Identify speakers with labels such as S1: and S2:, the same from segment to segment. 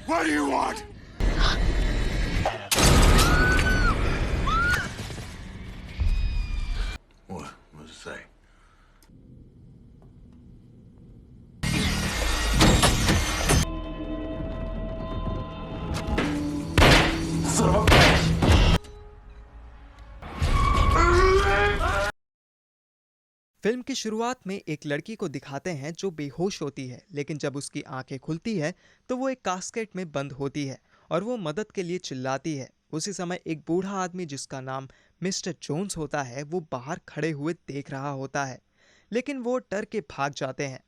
S1: What do you want? What? What does it say? Son of a bitch!
S2: Film की शुरुआत में एक लड़की को दिखाते हैं जो बेहोश होती है, लेकिन जब उसकी आंखें खुलती है तो वो एक कास्केट में बंद होती है और वो मदद के लिए चिल्लाती है। उसी समय एक बूढ़ा आदमी जिसका नाम मिस्टर जोन्स होता है वो बाहर खड़े हुए देख रहा होता है, लेकिन वो डर के भाग जाते हैं।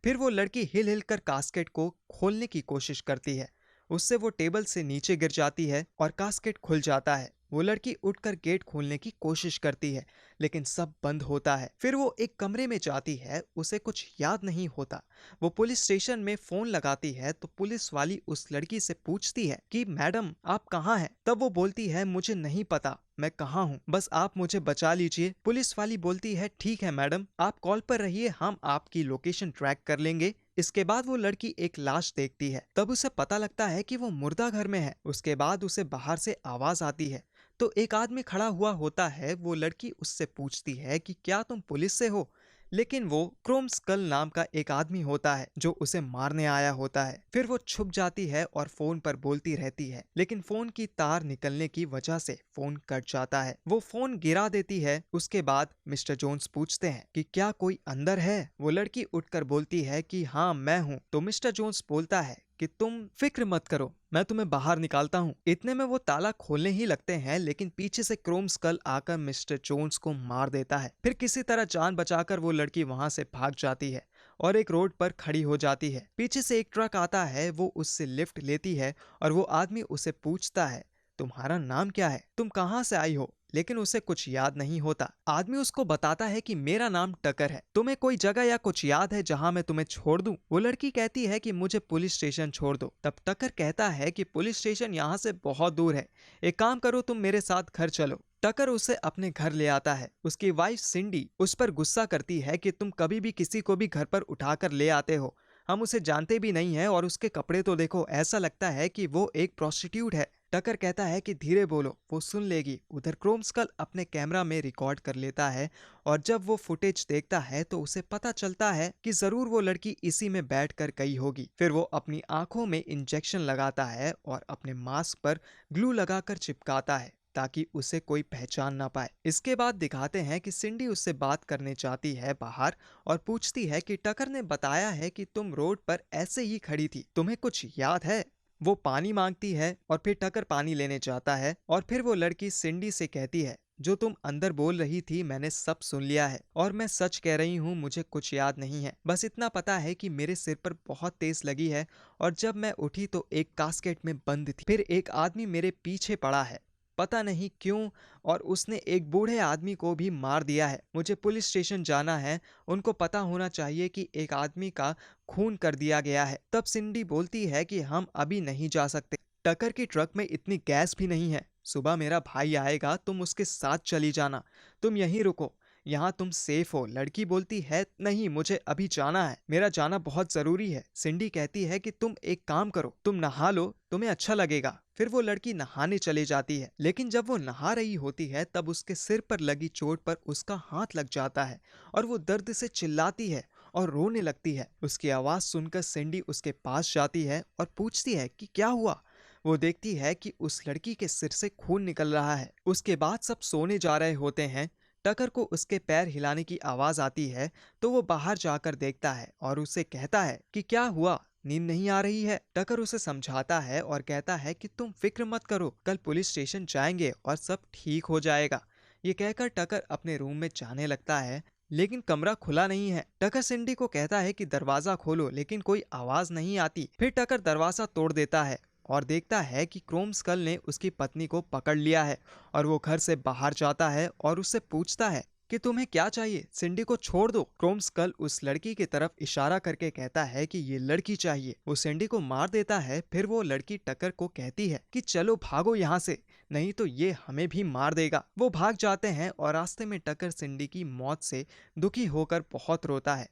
S2: फिर वो लड़की हिल हिल कर कास्केट को खोलने की कोशिश करती है। उससे वो टेबल से नीचे गिर जाती है और कास्केट खुल जाता है। वो लड़की उठकर गेट खोलने की कोशिश करती है, लेकिन सब बंद होता है। फिर वो एक कमरे में जाती है, उसे कुछ याद नहीं होता। वो पुलिस स्टेशन में फोन लगाती है तो पुलिस वाली उस लड़की से पूछती है कि मैडम आप कहाँ हैं? तब वो बोलती है मुझे नहीं पता मैं कहाँ हूँ, बस आप मुझे बचा लीजिए। पुलिस वाली बोलती है ठीक है मैडम, आप कॉल पर रहिए, हम आपकी लोकेशन ट्रैक कर लेंगे। इसके बाद वो लड़की एक लाश देखती है, तब उसे पता लगता है कि वो मुर्दा घर में है। उसके बाद उसे बाहर से आवाज आती है तो एक आदमी खड़ा हुआ होता है। वो लड़की उससे पूछती है कि क्या तुम पुलिस से हो, लेकिन वो क्रोम स्कल नाम का एक आदमी होता है जो उसे मारने आया होता है। फिर वो छुप जाती है और फोन पर बोलती रहती है, लेकिन फोन की तार निकलने की वजह से फोन कट जाता है। वो फोन गिरा देती है। उसके बाद मिस्टर जोन्स पूछते हैं कि क्या कोई अंदर है? वो लड़की उठकर बोलती है कि हाँ मैं हूँ। तो मिस्टर जोन्स बोलता है कि तुम फिक्र मत करो, मैं तुम्हें बाहर निकालता हूँ। इतने में वो ताला खोलने ही लगते हैं, लेकिन पीछे से क्रोम स्कल आकर मिस्टर जोन्स को मार देता है। फिर किसी तरह जान बचाकर वो लड़की वहां से भाग जाती है और एक रोड पर खड़ी हो जाती है। पीछे से एक ट्रक आता है, वो उससे लिफ्ट लेती है और वो आदमी उसे पूछता है तुम्हारा नाम क्या है, तुम कहाँ से आई हो? लेकिन उसे कुछ याद नहीं होता। आदमी उसको बताता है कि मेरा नाम टकर है, तुम्हें कोई जगह या कुछ याद है जहां मैं तुम्हें छोड़ दूं? वो लड़की कहती है कि मुझे पुलिस स्टेशन छोड़ दो। तब टकर कहता है कि पुलिस स्टेशन यहाँ से बहुत दूर है, एक काम करो तुम मेरे साथ घर चलो। टकर उसे अपने घर ले आता है। उसकी वाइफ सिंडी उस पर गुस्सा करती है कि तुम कभी भी किसी को भी घर पर उठाकर ले आते हो, हम उसे जानते भी नहीं है और उसके कपड़े तो देखो, ऐसा लगता है कि वो एक प्रोस्टिट्यूट है। टकर कहता है कि धीरे बोलो, वो सुन लेगी। उधर क्रोम स्कल अपने कैमरा में रिकॉर्ड कर लेता है और जब वो फुटेज देखता है तो उसे पता चलता है कि जरूर वो लड़की इसी में बैठ कर गई होगी। फिर वो अपनी आंखों में इंजेक्शन लगाता है और अपने मास्क पर ग्लू लगाकर चिपकाता है ताकि उसे कोई पहचान ना पाए। इसके बाद दिखाते हैं कि सिंडी उससे बात करने चाहती है बाहर और पूछती है कि टकर ने बताया है कि तुम रोड पर ऐसे ही खड़ी थी, तुम्हें कुछ याद है? वो पानी मांगती है और फिर टकर पानी लेने जाता है और फिर वो लड़की सिंडी से कहती है जो तुम अंदर बोल रही थी मैंने सब सुन लिया है और मैं सच कह रही हूँ, मुझे कुछ याद नहीं है। बस इतना पता है कि मेरे सिर पर बहुत तेज लगी है और जब मैं उठी तो एक कास्केट में बंद थी। फिर एक आदमी मेरे पीछे पड़ा है, पता नहीं क्यों, और उसने एक बूढ़े आदमी को भी मार दिया है। मुझे पुलिस स्टेशन जाना है, उनको पता होना चाहिए कि एक आदमी का खून कर दिया गया है। तब सिंडी बोलती है कि हम अभी नहीं जा सकते, टकर की ट्रक में इतनी गैस भी नहीं है। सुबह मेरा भाई आएगा, तुम उसके साथ चली जाना, तुम यहीं रुको, यहाँ तुम सेफ हो। लड़की बोलती है नहीं, मुझे अभी जाना है, मेरा जाना बहुत जरूरी है। सिंडी कहती है कि तुम एक काम करो, तुम नहा लो, तुम्हें अच्छा लगेगा। फिर वो लड़की नहाने चली जाती है, लेकिन जब वो नहा रही होती है तब उसके सिर पर लगी चोट पर उसका हाथ लग जाता है और वो दर्द से चिल्लाती है और रोने लगती है। उसकी आवाज सुनकर सिंडी उसके पास जाती है और पूछती है कि क्या हुआ। वो देखती है कि उस लड़की के सिर से खून निकल रहा है। उसके बाद सब सोने जा रहे होते हैं। टकर को उसके पैर हिलाने की आवाज आती है तो वो बाहर जाकर देखता है और उसे कहता है कि क्या हुआ, नींद नहीं आ रही है? टकर उसे समझाता है और कहता है कि तुम फिक्र मत करो, कल पुलिस स्टेशन जाएंगे और सब ठीक हो जाएगा। ये कहकर टकर अपने रूम में जाने लगता है, लेकिन कमरा खुला नहीं है। टकर सिंडी को कहता है कि दरवाजा खोलो, लेकिन कोई आवाज नहीं आती। फिर टकर दरवाजा तोड़ देता है और देखता है कि क्रोम स्कल ने उसकी पत्नी को पकड़ लिया है और वो घर से बाहर जाता है और उससे पूछता है कि तुम्हें क्या चाहिए, सिंडी को छोड़ दो। क्रोम स्कल उस लड़की की तरफ इशारा करके कहता है कि ये लड़की चाहिए। वो सिंडी को मार देता है। फिर वो लड़की टकर को कहती है कि चलो भागो यहाँ से, नहीं तो ये हमें भी मार देगा। वो भाग जाते हैं और रास्ते में टकर सिंडी की मौत से दुखी होकर बहुत रोता है।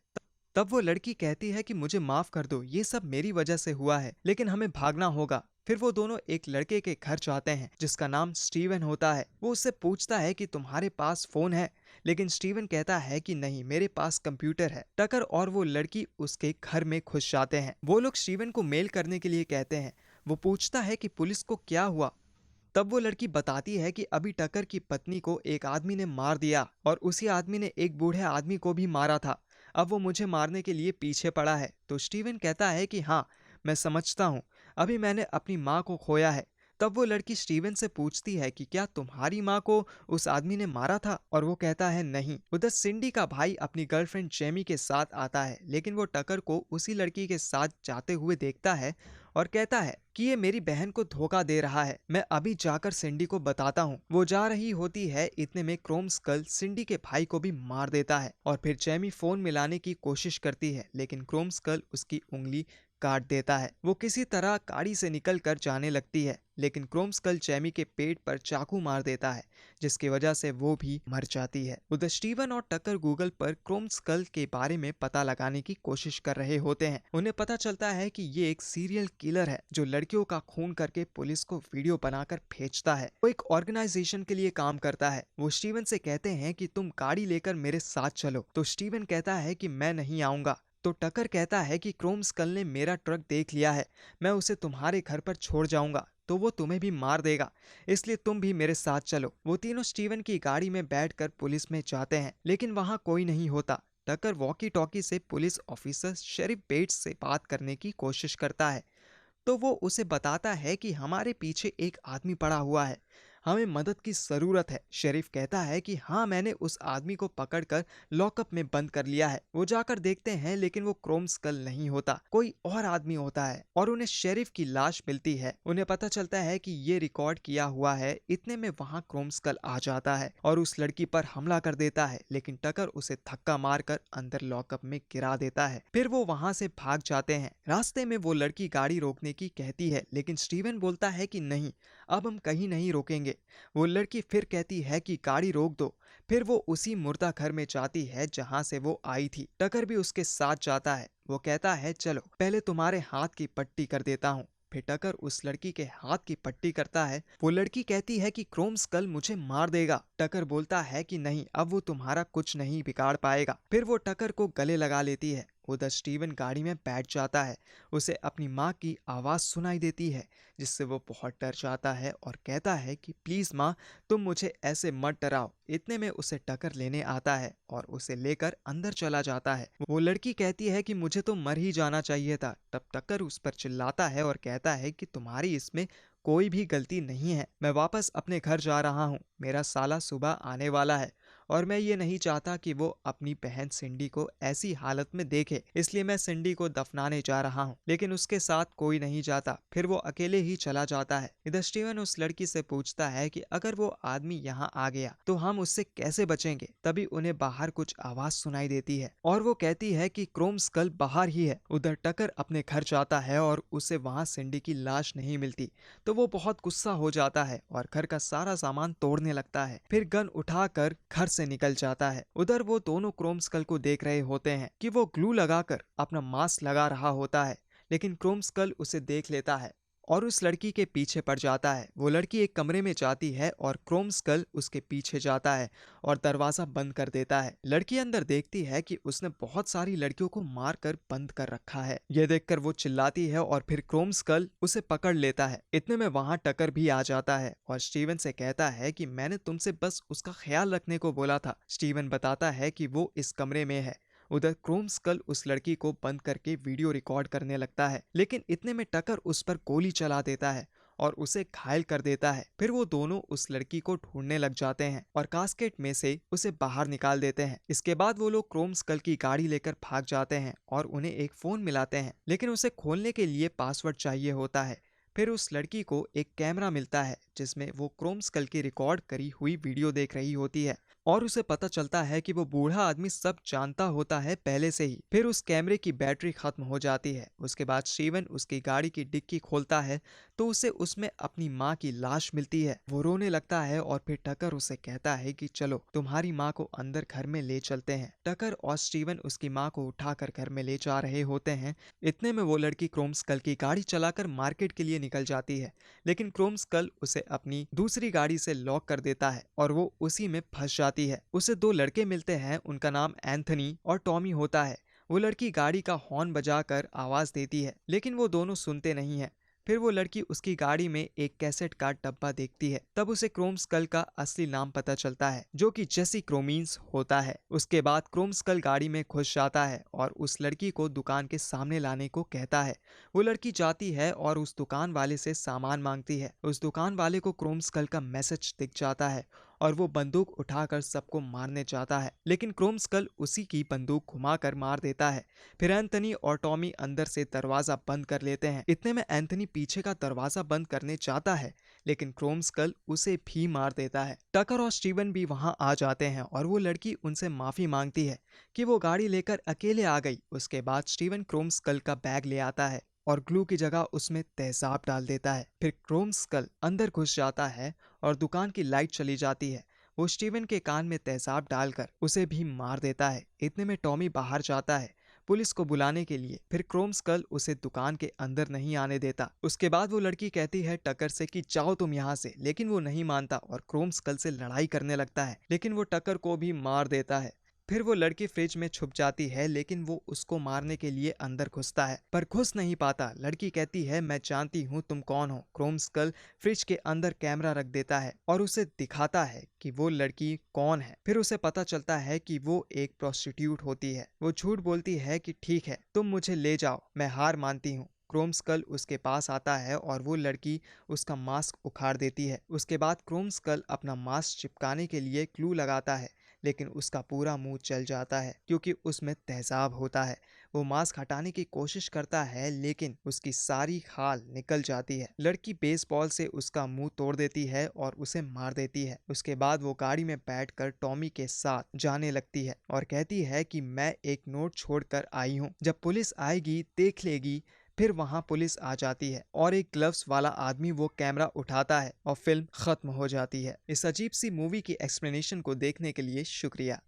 S2: तब वो लड़की कहती है कि मुझे माफ कर दो, ये सब मेरी वजह से हुआ है, लेकिन हमें भागना होगा। फिर वो दोनों एक लड़के के घर जाते हैं जिसका नाम स्टीवन होता है। वो उससे पूछता है कि तुम्हारे पास फोन है, लेकिन स्टीवन कहता है कि नहीं, मेरे पास कंप्यूटर है। टकर और वो लड़की उसके घर में घुस जाते हैं। वो लोग स्टीवन को मेल करने के लिए कहते हैं। वो पूछता है कि पुलिस को क्या हुआ। तब वो लड़की बताती है कि अभी टकर की पत्नी को एक आदमी ने मार दिया और उसी आदमी ने एक बूढ़े आदमी को भी मारा था। अब वो मुझे मारने के लिए पीछे पड़ा है। तो स्टीवन कहता है कि हाँ, मैं समझता हूँ, अभी मैंने अपनी माँ को खोया है। तब वो लड़की स्टीवन से पूछती है कि क्या तुम्हारी माँ को उस आदमी ने मारा था, और वो कहता है नहीं। उधर सिंडी का भाई अपनी गर्लफ्रेंड जेमी के साथ आता है, लेकिन वो टकर को उसी लड़की के साथ जाते हुए देखता है और कहता है कि ये मेरी बहन को धोखा दे रहा है, मैं अभी जाकर सिंडी को बताता हूँ। वो जा रही होती है, इतने में क्रोम स्कल सिंडी के भाई को भी मार देता है और फिर जेमी फोन मिलाने की कोशिश करती है, लेकिन क्रोम स्कल उसकी उंगली काट देता है। वो किसी तरह गाड़ी से निकल कर जाने लगती है, लेकिन क्रोम स्कल जेमी के पेट पर चाकू मार देता है, जिसकी वजह से वो भी मर जाती है। उधर स्टीवन और टकर गूगल पर क्रोम स्कल के बारे में पता लगाने की कोशिश कर रहे होते हैं। उन्हें पता चलता है कि ये एक सीरियल किलर है जो लड़कियों का खून करके पुलिस को वीडियो बनाकर भेजता है। वो एक ऑर्गेनाइजेशन के लिए काम करता है। वो स्टीवन से कहते हैं कि तुम गाड़ी लेकर मेरे साथ चलो। तो स्टीवन कहता है कि मैं नहीं आऊंगा। तो टकर कहता है कि क्रोम स्कल ने मेरा ट्रक देख लिया है, मैं उसे तुम्हारे घर पर छोड़ जाऊंगा तो वो तुम्हें भी मार देगा, इसलिए तुम भी मेरे साथ चलो। वो तीनों स्टीवन की गाड़ी में बैठकर पुलिस में जाते हैं, लेकिन वहां कोई नहीं होता। टकर वॉकी टॉकी से पुलिस ऑफिसर शेरिफ बेट्स से बात करने की कोशिश करता है, तो वो उसे बताता है कि हमारे पीछे एक आदमी पड़ा हुआ है, हमें मदद की जरूरत है। शेरिफ कहता है कि हाँ, मैंने उस आदमी को पकड़कर लॉकअप में बंद कर लिया है। वो जाकर देखते हैं, लेकिन वो क्रोम स्कल नहीं होता, कोई और आदमी होता है और उन्हें शेरिफ की लाश मिलती है। उन्हें पता चलता है कि ये रिकॉर्ड किया हुआ है। इतने में वहाँ क्रोम स्कल आ जाता है और उस लड़की पर हमला कर देता है, लेकिन टकर उसे धक्का मारकर अंदर लॉकअप में गिरा देता है। फिर वो वहाँ से भाग जाते हैं। रास्ते में वो लड़की गाड़ी रोकने की कहती है, लेकिन स्टीवन बोलता है कि नहीं, अब हम कहीं नहीं रोकेंगे। वो लड़की फिर कहती है कि गाड़ी रोक दो। फिर वो उसी मुर्दा घर में जाती है जहां से वो आई थी। टकर भी उसके साथ जाता है। वो कहता है चलो पहले तुम्हारे हाथ की पट्टी कर देता हूँ। फिर टकर उस लड़की के हाथ की पट्टी करता है। वो लड़की कहती है कि क्रोम स्कल मुझे मार देगा। टकर बोलता है कि नहीं, अब वो तुम्हारा कुछ नहीं बिगाड़ पाएगा। फिर वो टकर को गले लगा लेती है। उधर स्टीवन गाड़ी में बैठ जाता है। उसे अपनी माँ की आवाज सुनाई देती है, जिससे वो बहुत डर जाता है और कहता है कि प्लीज माँ, तुम मुझे ऐसे मत डराओ। इतने में उसे टकर लेने आता है और उसे लेकर अंदर चला जाता है। वो लड़की कहती है कि मुझे तो मर ही जाना चाहिए था। तब टकर उस पर चिल्लाता है और कहता है कि तुम्हारी इसमें कोई भी गलती नहीं है, मैं वापस अपने घर जा रहा हूँ, मेरा साला सुबह आने वाला है और मैं ये नहीं चाहता कि वो अपनी बहन सिंडी को ऐसी हालत में देखे, इसलिए मैं सिंडी को दफनाने जा रहा हूँ। लेकिन उसके साथ कोई नहीं जाता, फिर वो अकेले ही चला जाता है। इधर स्टीवन उस लड़की से पूछता है कि अगर वो आदमी यहाँ आ गया तो हम उससे कैसे बचेंगे। तभी उन्हें बाहर कुछ आवाज सुनाई देती है और वो कहती है कि क्रोम स्कल बाहर ही है। उधर टकर अपने घर जाता है और उसे वहाँ सिंडी की लाश नहीं मिलती, तो वो बहुत गुस्सा हो जाता है और घर का सारा सामान तोड़ने लगता है। फिर गन उठाकर घर से निकल जाता है। उधर वो दोनों क्रोम स्कल को देख रहे होते हैं कि वो ग्लू लगाकर अपना मास्क लगा रहा होता है, लेकिन क्रोम स्कल उसे देख लेता है और उस लड़की के पीछे पड़ जाता है। वो लड़की एक कमरे में जाती है और क्रोम स्कल उसके पीछे जाता है और दरवाजा बंद कर देता है। लड़की अंदर देखती है कि उसने बहुत सारी लड़कियों को मार कर बंद कर रखा है। यह देखकर वो चिल्लाती है और फिर क्रोम स्कल उसे पकड़ लेता है। इतने में वहां टकर भी आ जाता है और स्टीवन से कहता है कि मैंने तुमसे बस उसका ख्याल रखने को बोला था। स्टीवन बताता है कि वो इस कमरे में है। उधर क्रोम स्कल उस लड़की को बंद करके वीडियो रिकॉर्ड करने लगता है, लेकिन इतने में टकर उस पर गोली चला देता है और उसे घायल कर देता है। फिर वो दोनों उस लड़की को ढूंढने लग जाते हैं और कास्केट में से उसे बाहर निकाल देते हैं। इसके बाद वो लोग क्रोम स्कल की गाड़ी लेकर भाग जाते हैं और उन्हें एक फोन मिलाते हैं, लेकिन उसे खोलने के लिए पासवर्ड चाहिए होता है। फिर उस लड़की को एक कैमरा मिलता है जिसमें वो क्रोम स्कल की रिकॉर्ड करी हुई वीडियो देख रही होती है। और उसे पता चलता है कि वो बूढ़ा आदमी सब जानता होता है पहले से ही। फिर उस कैमरे की बैटरी खत्म हो जाती है। उसके बाद स्टीवन उसकी गाड़ी की डिक्की खोलता है तो उसे उसमें अपनी माँ की लाश मिलती है। वो रोने लगता है और फिर टकर उसे कहता है कि चलो तुम्हारी माँ को अंदर घर में ले चलते हैं। टकर और स्टीवन उसकी माँ को उठाकर घर में ले जा रहे होते हैं। इतने में वो लड़की क्रोम स्कल की गाड़ी चलाकर मार्केट के लिए निकल जाती है, लेकिन क्रोम स्कल उसे अपनी दूसरी गाड़ी से लॉक कर देता है और वो उसी में फंस जाती है। उसे दो लड़के मिलते हैं, उनका नाम एंथनी और टॉमी होता है। वो लड़की गाड़ी का हॉर्न बजाकर आवाज देती है, लेकिन वो दोनों सुनते नहीं है। फिर वो लड़की उसकी गाड़ी में एक कैसेट का डब्बा देखती है। तब उसे क्रोम स्कल का असली नाम पता चलता है, जो कि जेसी क्रोमीन्स होता है। उसके बाद क्रोम स्कल गाड़ी में घुस जाता है और उस लड़की को दुकान के सामने लाने को कहता है। वो लड़की जाती है और उस दुकान वाले से सामान मांगती है। उस दुकान वाले को क्रोम स्कल का मैसेज दिख जाता है और वो बंदूक उठाकर सबको मारने चाहता है, लेकिन क्रोम स्कल उसी की बंदूक घुमाकर मार देता है। फिर एंथनी और टॉमी अंदर से दरवाजा बंद कर लेते हैं। इतने में एंथनी पीछे का दरवाजा बंद करने चाहता है, लेकिन क्रोम स्कल उसे भी मार देता है। टकर और स्टीवन भी वहां आ जाते हैं और वो लड़की उनसे माफी मांगती है कि वो गाड़ी लेकर अकेले आ गई। उसके बाद स्टीवन क्रोम स्कल का बैग ले आता है और ग्लू की जगह उसमें तेजाब डाल देता है। फिर क्रोम स्कल अंदर घुस जाता है और दुकान की लाइट चली जाती है। वो स्टीवन के कान में तेजाब डालकर उसे भी मार देता है। इतने में टॉमी बाहर जाता है पुलिस को बुलाने के लिए। फिर क्रोम स्कल उसे दुकान के अंदर नहीं आने देता। उसके बाद वो लड़की कहती है टकर से कि जाओ तुम यहाँ से, लेकिन वो नहीं मानता और क्रोम स्कल से लड़ाई करने लगता है, लेकिन वो टकर को भी मार देता है। फिर वो लड़की फ्रिज में छुप जाती है, लेकिन वो उसको मारने के लिए अंदर घुसता है पर घुस नहीं पाता। लड़की कहती है मैं जानती हूँ तुम कौन हो। क्रोम स्कल फ्रिज के अंदर कैमरा रख देता है और उसे दिखाता है कि वो लड़की कौन है। फिर उसे पता चलता है कि वो एक प्रोस्टिट्यूट होती है। वो झूठ बोलती है कि ठीक है तुम मुझे ले जाओ, मैं हार मानती हूँ। क्रोम स्कल उसके पास आता है और वो लड़की उसका मास्क उखाड़ देती है। उसके बाद क्रोम स्कल अपना मास्क चिपकाने के लिए ग्लू लगाता है, लेकिन उसका पूरा मुंह जल जाता है क्योंकि उसमें तेजाब होता है। वो मास्क हटाने की कोशिश करता है, लेकिन उसकी सारी खाल निकल जाती है। लड़की बेसबॉल से उसका मुंह तोड़ देती है और उसे मार देती है। उसके बाद वो गाड़ी में बैठकर टॉमी के साथ जाने लगती है और कहती है कि मैं एक नोट छोड़कर आई हूँ, जब पुलिस आएगी देख लेगी। फिर वहां पुलिस आ जाती है और एक ग्लव्स वाला आदमी वो कैमरा उठाता है और फिल्म खत्म हो जाती है। इस अजीब सी मूवी की एक्सप्लेनेशन को देखने के लिए शुक्रिया।